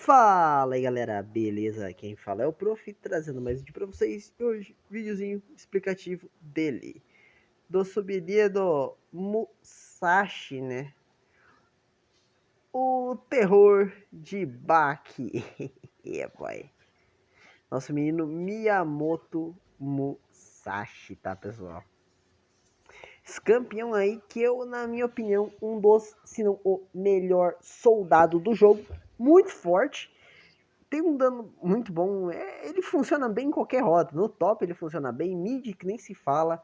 Fala aí galera, beleza? Quem fala é o Prof, trazendo mais um vídeo pra vocês. E hoje, videozinho explicativo dele, do subnido Musashi, né? O terror de Baki. Yeah, boy. Nosso menino Miyamoto Musashi, tá pessoal? Esse campeão aí que eu, na minha opinião, um dos, se não o melhor soldado do jogo. Muito forte. Tem um dano muito bom, ele funciona bem em qualquer rota, no top ele funciona bem, mid que nem se fala,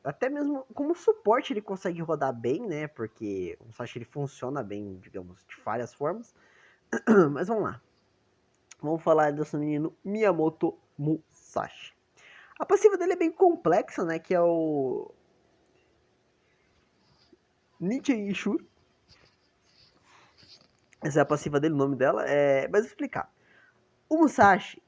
até mesmo como suporte ele consegue rodar bem, né, porque o Musashi ele funciona bem, digamos, de várias formas, mas vamos lá, vamos falar desse menino Miyamoto Musashi. A passiva dele é bem complexa, né, que é o Nichei Ishuru, essa é a passiva dele, o nome dela, mas vou explicar. O Musashi,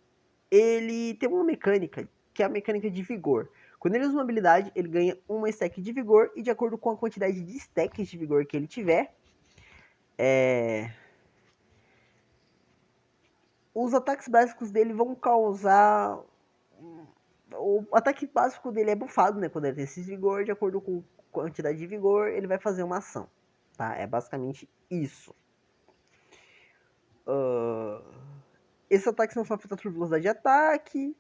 ele tem uma mecânica, que é a mecânica de vigor. Quando ele usa uma habilidade, ele ganha uma stack de vigor, e de acordo com a quantidade de stacks de vigor que ele tiver, os ataques básicos dele vão causar... O ataque básico dele é bufado, né? Quando ele tem esse vigor, de acordo com a quantidade de vigor, ele vai fazer uma ação. Tá? É basicamente isso. Esses ataques não são afetados por velocidade de ataque.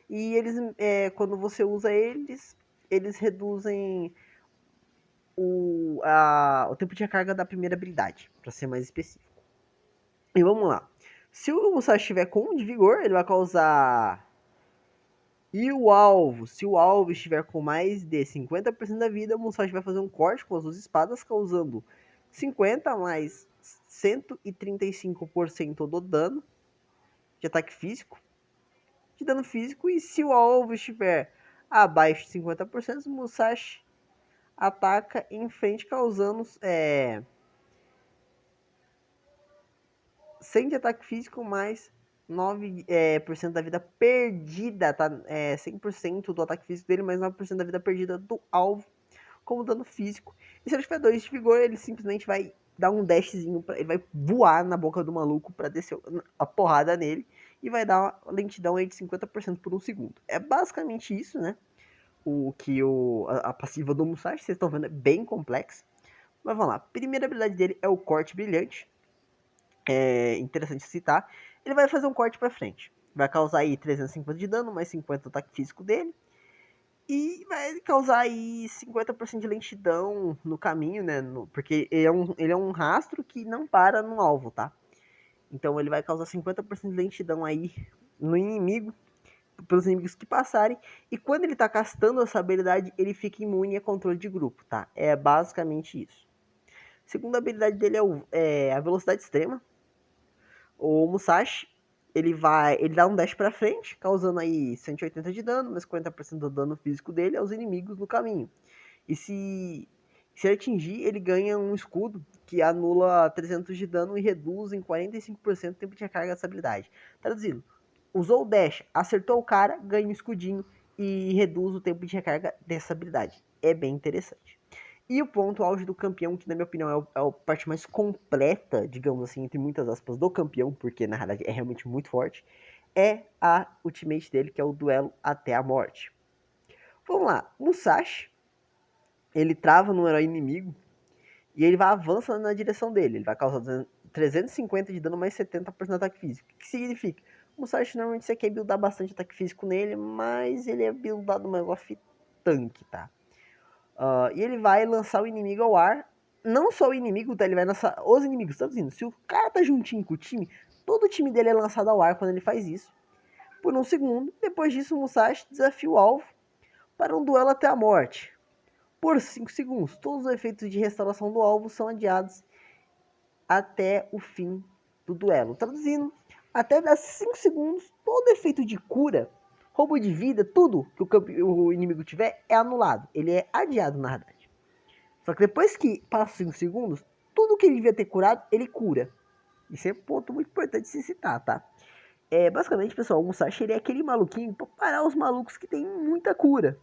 E eles, quando você usa eles, eles reduzem o tempo de recarga da primeira habilidade, para ser mais específico. E vamos lá. Se o Musashi estiver com 1 de vigor, ele vai causar... se o alvo estiver com mais de 50% da vida, o Musashi vai fazer um corte com as duas espadas, causando 50 mais 135% do dano de ataque físico, de dano físico. E se o alvo estiver abaixo de 50%, o Musashi ataca em frente, causando 100 de ataque físico mais 9% da vida perdida, tá? 100% do ataque físico dele, mais 9% da vida perdida do alvo, como dano físico. E se ele tiver 2 de vigor, ele simplesmente vai dar um dashzinho, ele vai voar na boca do maluco para descer a porrada nele, e vai dar uma lentidão aí de 50% por 1 segundo. É basicamente isso, né? A passiva do Musashi, vocês estão vendo, é bem complexa. Mas vamos lá, a primeira habilidade dele é o corte brilhante. É interessante citar. Ele vai fazer um corte para frente. Vai causar aí 350 de dano, mais 50 do ataque físico dele. E vai causar aí 50% de lentidão no caminho, né? Porque ele é um rastro que não para no alvo, tá? Então ele vai causar 50% de lentidão aí no inimigo, pelos inimigos que passarem. E quando ele tá castando essa habilidade, ele fica imune a controle de grupo, tá? É basicamente isso. A segunda habilidade dele é a velocidade extrema. O Musashi, ele dá um dash pra frente, causando aí 180 de dano, mais 40% do dano físico dele aos inimigos no caminho. E se ele atingir, ele ganha um escudo que anula 300 de dano e reduz em 45% o tempo de recarga dessa habilidade. Traduzindo, usou o dash, acertou o cara, ganha um escudinho e reduz o tempo de recarga dessa habilidade. É bem interessante. E o ponto auge do campeão, que na minha opinião é a parte mais completa, digamos assim, entre muitas aspas, do campeão, porque na realidade é realmente muito forte, é a ultimate dele, que é o duelo até a morte. Vamos lá, Musashi, ele trava no herói inimigo e ele vai avançando na direção dele. Ele vai causar 350 de dano mais 70% de ataque físico. O que significa? O Musashi normalmente você quer buildar bastante ataque físico nele, mas ele é buildado mais off-tank, tá? E ele vai lançar o inimigo ao ar. Não só o inimigo, tá? Ele vai lançar os inimigos. Tá dizendo, se o cara tá juntinho com o time, todo o time dele é lançado ao ar quando ele faz isso. Por 1 segundo. Depois disso, o Musashi desafia o alvo para um duelo até a morte. Por 5 segundos. Todos os efeitos de restauração do alvo são adiados até o fim do duelo. Traduzindo, até dar 5 segundos, todo efeito de cura, roubo de vida, tudo que o inimigo tiver é anulado. Ele é adiado, na verdade. Só que depois que passa 5 segundos, tudo que ele devia ter curado, ele cura. Isso é um ponto muito importante de se citar, tá? Basicamente, pessoal, o Musashi ele é aquele maluquinho pra parar os malucos que tem muita cura.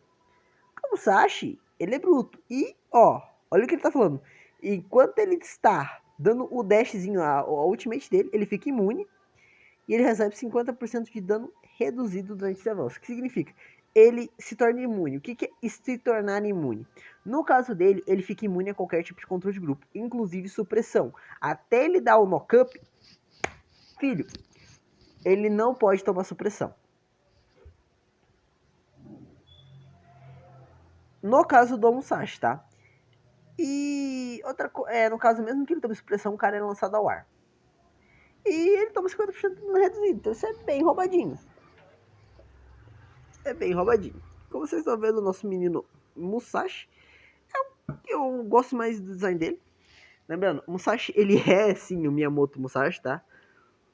O Musashi, ele é bruto. E, olha o que ele tá falando. Enquanto ele está dando o dashzinho, a ultimate dele, ele fica imune. E ele recebe 50% de dano reduzido durante esse avanço. O que significa? Ele se torna imune. O que é se tornar imune? No caso dele, ele fica imune a qualquer tipo de controle de grupo, inclusive supressão. Até ele dar o knock-up, filho, ele não pode tomar supressão. No caso do Musashi, tá? E outra coisa, no caso mesmo que ele tome supressão, o cara é lançado ao ar. E ele toma 50% de dano reduzido, então isso é bem roubadinho. É bem roubadinho. Como vocês estão vendo, o nosso menino Musashi, eu gosto mais do design dele. Lembrando, o Musashi, ele é sim o Miyamoto Musashi, tá?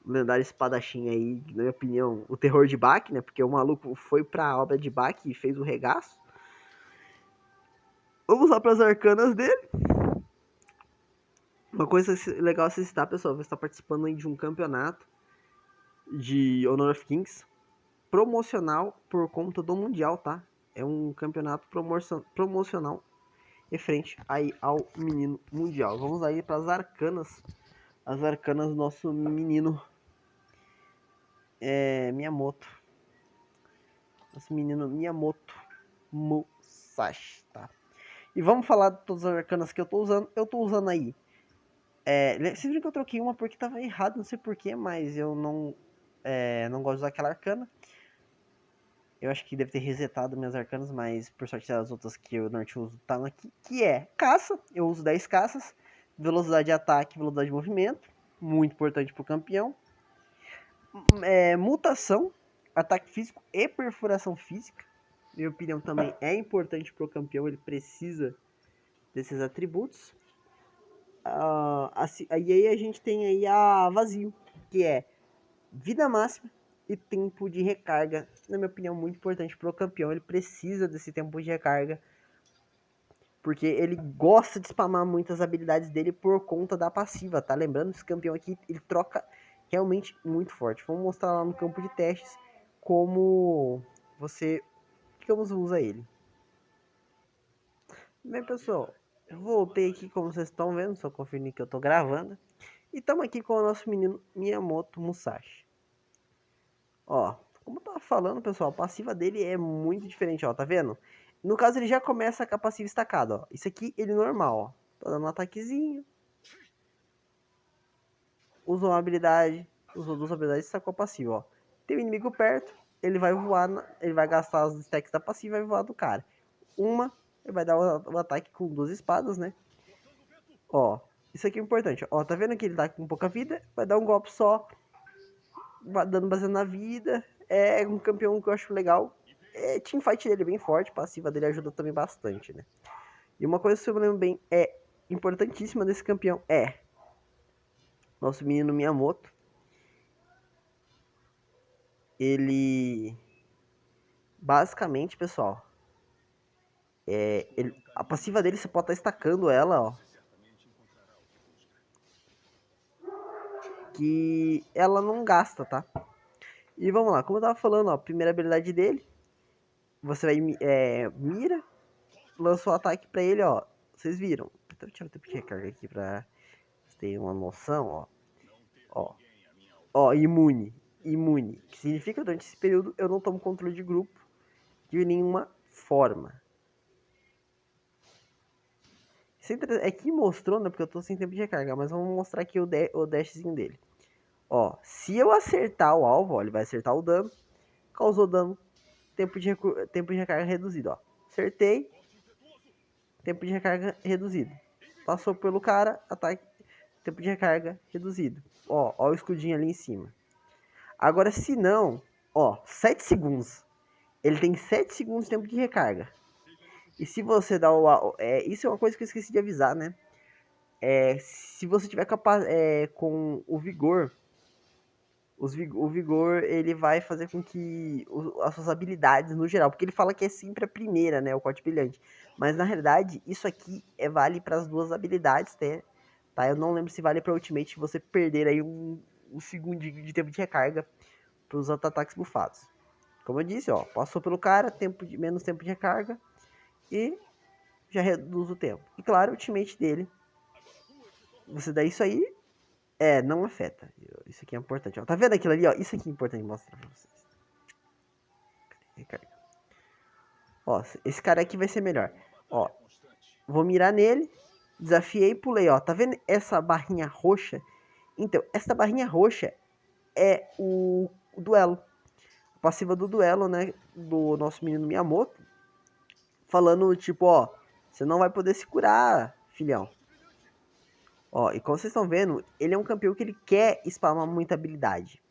O lendário espadachim aí, na minha opinião, o terror de Baki, né? Porque o maluco foi pra obra de Baki e fez o regaço. Vamos lá para as arcanas dele. Uma coisa legal a se citar, pessoal, você está participando aí de um campeonato de Honor of Kings promocional por conta do Mundial, tá? É um campeonato promocional referente aí ao menino mundial. Vamos aí para as arcanas. As arcanas do nosso menino Miyamoto. Nosso menino Miyamoto Musashi, tá? E vamos falar de todas as arcanas que eu tô usando. Eu tô usando aí. Vocês viram que eu troquei uma porque tava errado, não sei porquê, mas eu não gosto de usar aquela arcana. Eu acho que deve ter resetado minhas arcanas, mas por sorte as outras que eu não uso estão aqui. Que é caça, eu uso 10 caças. Velocidade de ataque, velocidade de movimento. Muito importante pro campeão. Mutação, ataque físico e perfuração física. Minha opinião também é importante pro campeão, ele precisa desses atributos. E aí a gente tem aí a vazio, que é vida máxima e tempo de recarga. Na minha opinião, muito importante pro campeão, ele precisa desse tempo de recarga, porque ele gosta de spamar muitas habilidades dele por conta da passiva, tá? Lembrando, esse campeão aqui, ele troca realmente muito forte. Vamos mostrar lá no campo de testes como você usa ele. Bem, pessoal, eu voltei aqui como vocês estão vendo, só conferindo que eu tô gravando. E estamos aqui com o nosso menino Miyamoto Musashi. Ó, como eu tava falando, pessoal, a passiva dele é muito diferente, ó, tá vendo? No caso, ele já começa com a passiva estacada, ó. Isso aqui, ele normal, ó. Tá dando um ataquezinho. Usou uma habilidade, usou duas habilidades e sacou a passiva, ó. Tem um inimigo perto, ele vai voar, ele vai gastar os stacks da passiva e vai voar do cara. Uma, ele vai dar o ataque com duas espadas, né? Ó, isso aqui é importante, ó. Tá vendo que ele tá com pouca vida? Vai dar um golpe só, dando baseado na vida. É um campeão que eu acho legal. Teamfight dele é bem forte, passiva dele ajuda também bastante, né? E uma coisa que eu me lembro bem importantíssima desse campeão nosso menino Miyamoto. Ele basicamente, pessoal, a passiva dele você pode estar estacando ela, ó. Que ela não gasta, tá? E vamos lá, como eu tava falando, ó, a primeira habilidade dele, você vai mira, lançou o ataque pra ele, ó. Vocês viram? Deixa eu ter que recarga aqui pra vocês terem uma noção, ó. Ó, ó, imune. Imune. Que significa que durante esse período eu não tomo controle de grupo de nenhuma forma. Aqui mostrou, né? Porque eu tô sem tempo de recarga, mas vamos mostrar aqui o dashzinho dele. Ó, se eu acertar o alvo, ó, ele vai acertar o dano. Causou dano. Tempo de recarga reduzido, ó. Acertei. Tempo de recarga reduzido. Passou pelo cara, ataque. Tempo de recarga reduzido. Ó o escudinho ali em cima. Agora, se não, ó, 7 segundos. Ele tem 7 segundos de tempo de recarga. E se você dá isso é uma coisa que eu esqueci de avisar, né? Se você tiver com o vigor, o vigor ele vai fazer com que as suas habilidades no geral, porque ele fala que é sempre a primeira, né, o corte brilhante, mas na realidade isso aqui vale para as duas habilidades, né? Tá? Eu não lembro se vale para ultimate você perder aí um segundinho de tempo de recarga para os ataques bufados. Como eu disse, ó, passou pelo cara, menos tempo de recarga e já reduz o tempo. E claro, o ultimate dele você dá isso aí, não afeta. Isso aqui é importante, ó. Tá vendo aquilo ali, ó? Isso aqui é importante mostrar pra vocês. Recarga. Ó, esse cara aqui vai ser melhor. Ó, vou mirar nele, desafiei e pulei, ó. Tá vendo essa barrinha roxa? Então, essa barrinha roxa é o duelo. A passiva do duelo, né? Do nosso menino Miyamoto. Falando, tipo, ó, você não vai poder se curar, filhão. Ó, e como vocês estão vendo, ele é um campeão que ele quer spamar muita habilidade.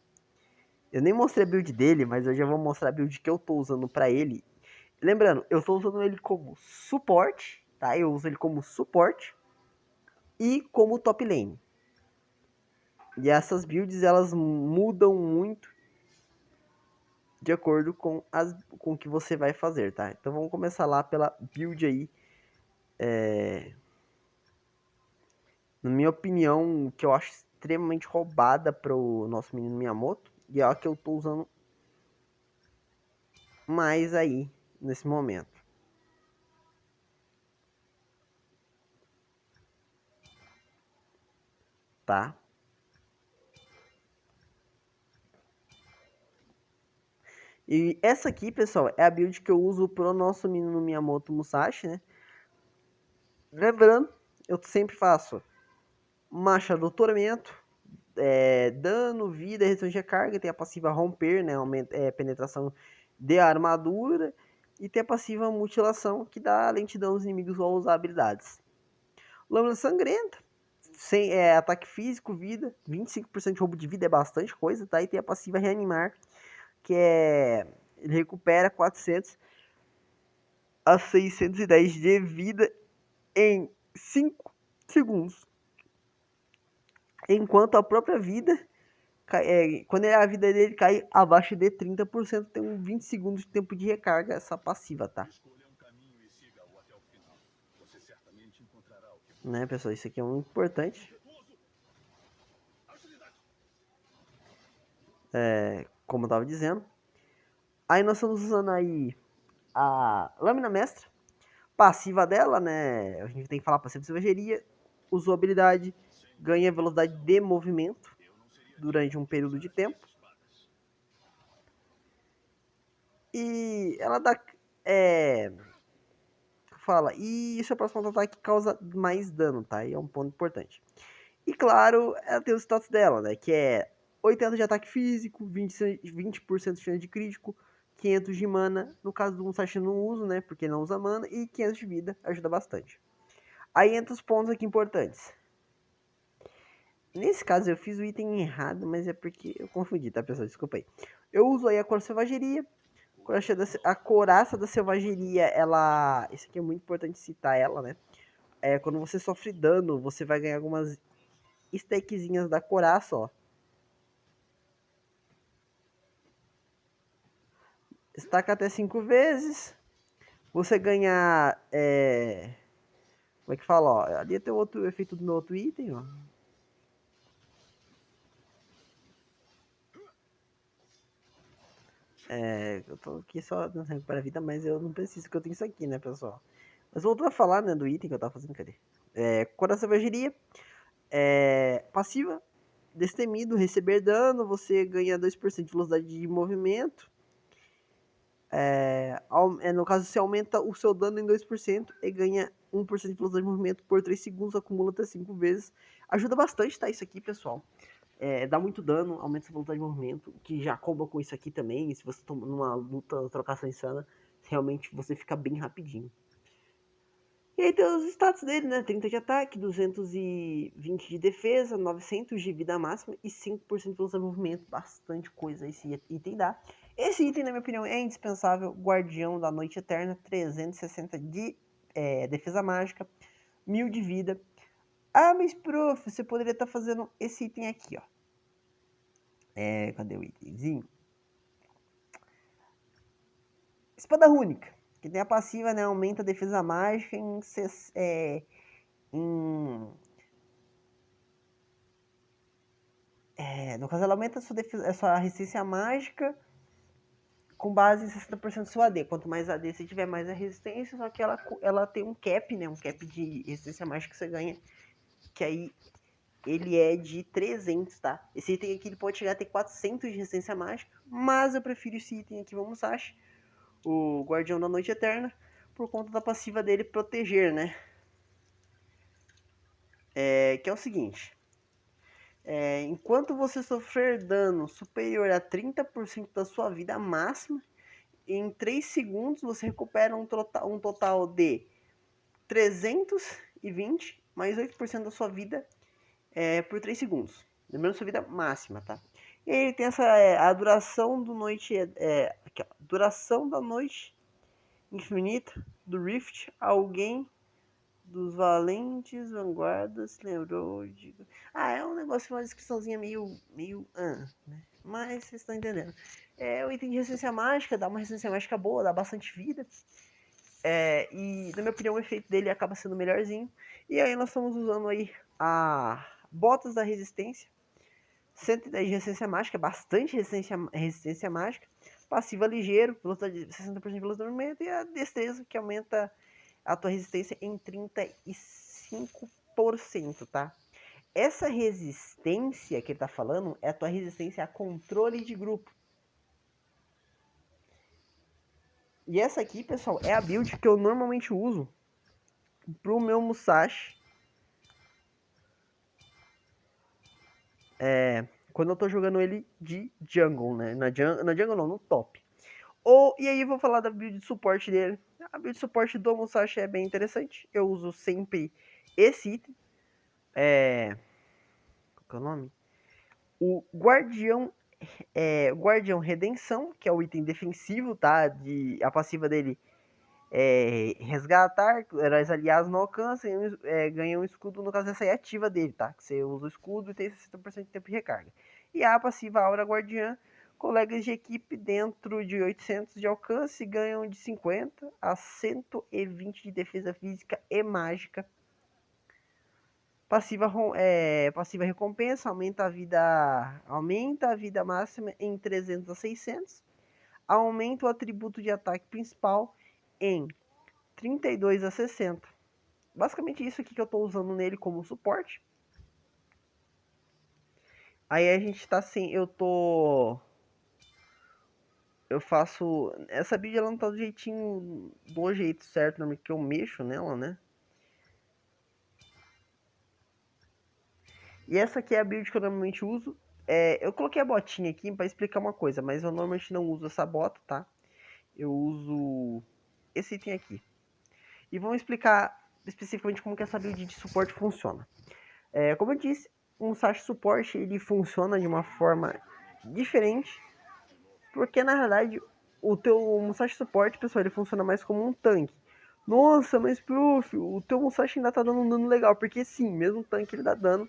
Eu nem mostrei a build dele, mas eu já vou mostrar a build que eu tô usando pra ele. Lembrando, eu tô usando ele como suporte, tá? Eu uso ele como suporte e como top lane. E essas builds, elas mudam muito de acordo com o que você vai fazer, tá? Então vamos começar lá pela build aí. Na minha opinião, que eu acho extremamente roubada pro nosso menino Miyamoto. E é a que eu tô usando mais aí, nesse momento. Tá? E essa aqui, pessoal, é a build que eu uso pro nosso menino Miyamoto Musashi, né? Lembrando, eu sempre faço Marcha do Tormento, dano, vida, redução de recarga, tem a passiva Romper, né? Penetração de armadura, e tem a passiva Mutilação, que dá lentidão aos inimigos ao usar habilidades. Lâmina Sangrenta, ataque físico, vida, 25% de roubo de vida é bastante coisa, tá? E tem a passiva Reanimar, que ele recupera 400 a 610 de vida em 5 segundos. Enquanto a própria vida, quando a vida dele cai abaixo de 30%, tem um 20 segundos de tempo de recarga essa passiva, tá? Né, pessoal? Isso aqui é muito importante. Como eu tava dizendo. Aí nós estamos usando aí a Lâmina Mestra. Passiva dela, né? A gente tem que falar passiva de selvageria. Usou habilidade, ganha velocidade de movimento durante um período de tempo. E ela dá. E seu próximo ataque causa mais dano, tá? E é um ponto importante. E claro, ela tem o status dela, né? Que é 80 de ataque físico, 20% de chance de crítico, 500 de mana. No caso do Musashi não uso, né? Porque não usa mana. E 500 de vida, ajuda bastante. Aí entra os pontos aqui importantes. Nesse caso eu fiz o item errado, mas é porque eu confundi, tá, pessoal? Desculpa aí. Eu uso aí a cor selvageria. A coraça da selvageria, ela... Isso aqui é muito importante citar ela, né? Quando você sofre dano, você vai ganhar algumas stackzinhas da coraça, ó. Estaca até 5 vezes. Você ganha... Como é que fala, ó? Ali tem o outro efeito do meu outro item, ó. Eu tô aqui só dançando para a vida, mas eu não preciso que eu tenha isso aqui, né, pessoal? Mas voltando a falar, né, do item que eu tava fazendo, cadê? Coração selvageria. Passiva. Destemido, receber dano, você ganha 2% de velocidade de movimento. No caso, você aumenta o seu dano em 2% e ganha 1% de velocidade de movimento por 3 segundos, acumula até 5 vezes. Ajuda bastante, tá? Isso aqui, pessoal. Dá muito dano, aumenta a velocidade de movimento, que já comba com isso aqui também. E se você toma numa luta, trocação insana, realmente você fica bem rapidinho. E aí tem os status dele, né? 30 de ataque, 220 de defesa, 900 de vida máxima e 5% de velocidade de movimento. Bastante coisa esse item dá. Esse item, na minha opinião, é indispensável. Guardião da Noite Eterna, 360 de defesa mágica, 1000 de vida. Ah, mas prof, você poderia estar fazendo esse item aqui, ó. Cadê o itemzinho? Espada Rúnica, que tem a passiva, né? Aumenta a defesa mágica no caso, ela aumenta a sua resistência mágica com base em 60% do seu AD. Quanto mais AD você tiver, mais a resistência. Só que ela tem um cap, né? Um cap de resistência mágica que você ganha. Que aí ele é de 300, tá? Esse item aqui ele pode chegar a ter 400 de resistência mágica, mas eu prefiro esse item aqui, vamos Musashi, o Guardião da Noite Eterna, por conta da passiva dele proteger, né? Que é o seguinte, enquanto você sofrer dano superior a 30% da sua vida máxima, em 3 segundos você recupera um total de 320 mais 8% da sua vida por 3 segundos. Lembrando sua vida máxima, tá? E aí ele tem a duração do noite. Aqui, ó, duração da noite infinita do Rift. Alguém dos valentes vanguardas lembrou de. É um negócio, uma descriçãozinha meio né? Mas vocês estão entendendo. O item de resistência mágica, dá uma resistência mágica boa, dá bastante vida. E na minha opinião o efeito dele acaba sendo melhorzinho. E aí nós estamos usando aí a botas da resistência. 110 de resistência mágica, bastante resistência mágica. Passiva ligeiro, velocidade 60% de velocidade de movimento. E a destreza, que aumenta a tua resistência em 35%, tá? Essa resistência que ele tá falando é a tua resistência a controle de grupo. E essa aqui, pessoal, é a build que eu normalmente uso pro meu Musashi. Quando eu tô jogando ele de jungle, né? Na jungle não, no top. E aí eu vou falar da build de suporte dele. A build de suporte do Musashi é bem interessante. Eu uso sempre esse item. Qual que é o nome? O Guardião Redenção, que é o item defensivo, tá? A passiva dele é resgatar, heróis aliados no alcance, ganha um escudo, no caso essa é ativa dele, tá? Que você usa o escudo e tem 60% de tempo de recarga. E a passiva Aura Guardiã, colegas de equipe dentro de 800 de alcance ganham de 50 a 120 de defesa física e mágica. Passiva recompensa, aumenta a vida máxima em 300 a 600. Aumenta o atributo de ataque principal em 32 a 60. Basicamente isso aqui que eu estou usando nele como suporte. Aí a gente tá assim, eu faço essa build, ela não tá do jeito certo, né, que eu mexo nela, né? E essa aqui é a build que eu normalmente uso. Eu coloquei a botinha aqui para explicar uma coisa, mas eu normalmente não uso essa bota, tá? Eu uso esse item aqui. E vamos explicar especificamente como que essa build de suporte funciona. Como eu disse, um Musashi suporte ele funciona de uma forma diferente, porque na realidade o teu Musashi suporte, pessoal, ele funciona mais como um tanque. Nossa, mas prof, o teu Musashi ainda tá dando um dano legal, porque sim, mesmo o tanque ele dá dano.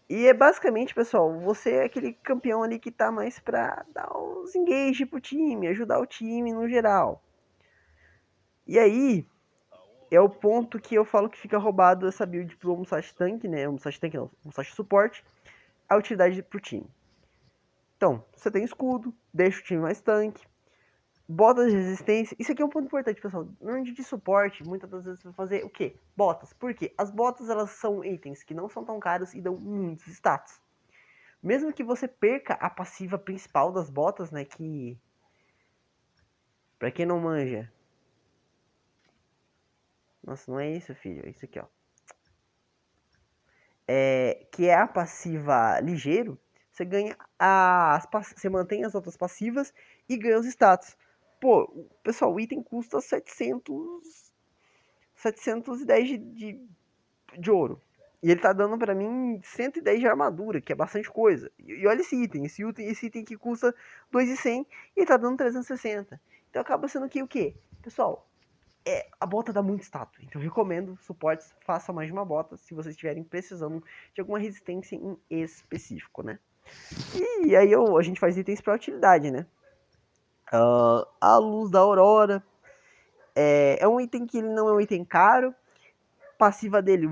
E é basicamente, pessoal, você é aquele campeão ali que tá mais pra dar uns engage pro time, ajudar o time no geral. E aí, é o ponto que eu falo que fica roubado essa build pro Musashi Tank, né? O Musashi Tank não, o Musashi Suporte, a utilidade pro time. Então, você tem escudo, deixa o time mais tanque, botas de resistência. Isso aqui é um ponto importante, pessoal. No round de suporte, muitas das vezes você vai fazer o quê? Botas. Por quê? As botas, elas são itens que não são tão caros e dão muitos status. Mesmo que você perca a passiva principal das botas, né? Que, pra quem não manja... Nossa, não é isso, filho. É isso aqui, ó. Que é a passiva ligeiro. Você ganha você mantém as outras passivas e ganha os status. Pô, pessoal, o item custa 710 de ouro. E ele tá dando pra mim 110 de armadura, que é bastante coisa. E olha esse item. Esse item que custa 2.100 e ele tá dando 360. Então acaba sendo que o quê? Pessoal, a bota dá muito status. Então eu recomendo, suportes, façam mais de uma bota se vocês estiverem precisando de alguma resistência em específico, né? E aí a gente faz itens pra utilidade, né? A luz da aurora. É um item que ele não é um item caro. Passiva dele,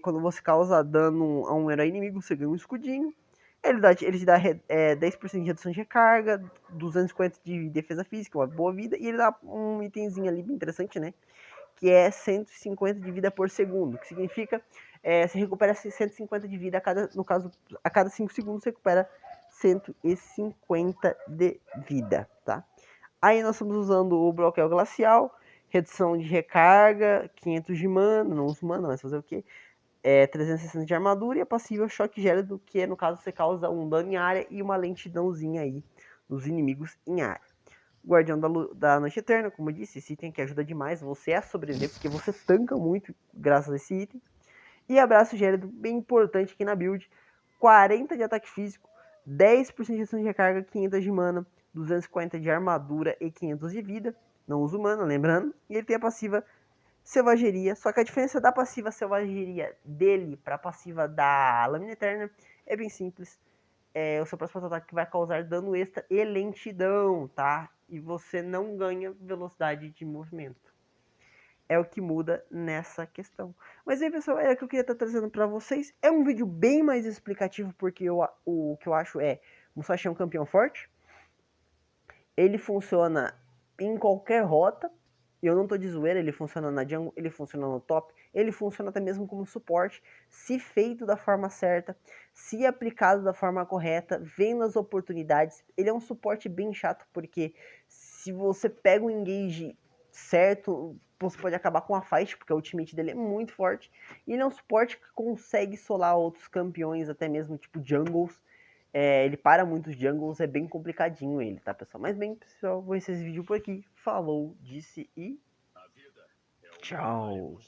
quando você causa dano a um herói inimigo, você ganha um escudinho. Ele te dá 10% de redução de recarga, 250 de defesa física, uma boa vida. E ele dá um itemzinho ali bem interessante, né? Que é 150 de vida por segundo. Que significa você recupera 150 de vida no caso, a cada 5 segundos você recupera 150 de vida, tá? Aí nós estamos usando o bloqueio glacial, redução de recarga, 500 de mana, não uso mana, mas fazer o quê? 360 de armadura e a passiva choque gélido, que no caso você causa um dano em área e uma lentidãozinha aí nos inimigos em área. Guardião da Noite Eterna, como eu disse, esse item que ajuda demais você a sobreviver, porque você tanca muito graças a esse item. E abraço gélido, bem importante aqui na build, 40 de ataque físico, 10% de redução de recarga, 500 de mana, 240 de armadura e 500 de vida. Não usa mana, lembrando. E ele tem a passiva Selvageria, só que a diferença da passiva Selvageria dele para a passiva da Lâmina Eterna é bem simples. O seu próximo ataque vai causar dano extra e lentidão, tá? E você não ganha velocidade de movimento. É o que muda nessa questão. Mas aí, pessoal, é o que eu queria estar trazendo para vocês. É um vídeo bem mais explicativo, porque o que eu acho é Musashi é um campeão forte. Ele funciona em qualquer rota. Eu não tô de zoeira, ele funciona na jungle, ele funciona no top, ele funciona até mesmo como suporte, se feito da forma certa, se aplicado da forma correta, vendo as oportunidades. Ele é um suporte bem chato, porque se você pega o engage certo, você pode acabar com a fight, porque a ultimate dele é muito forte. E ele é um suporte que consegue solar outros campeões, até mesmo tipo jungles. Ele para muitos jungles, é bem complicadinho ele, tá, pessoal? Mas bem, pessoal, vou encerrar esse vídeo por aqui. Falou, disse e tchau!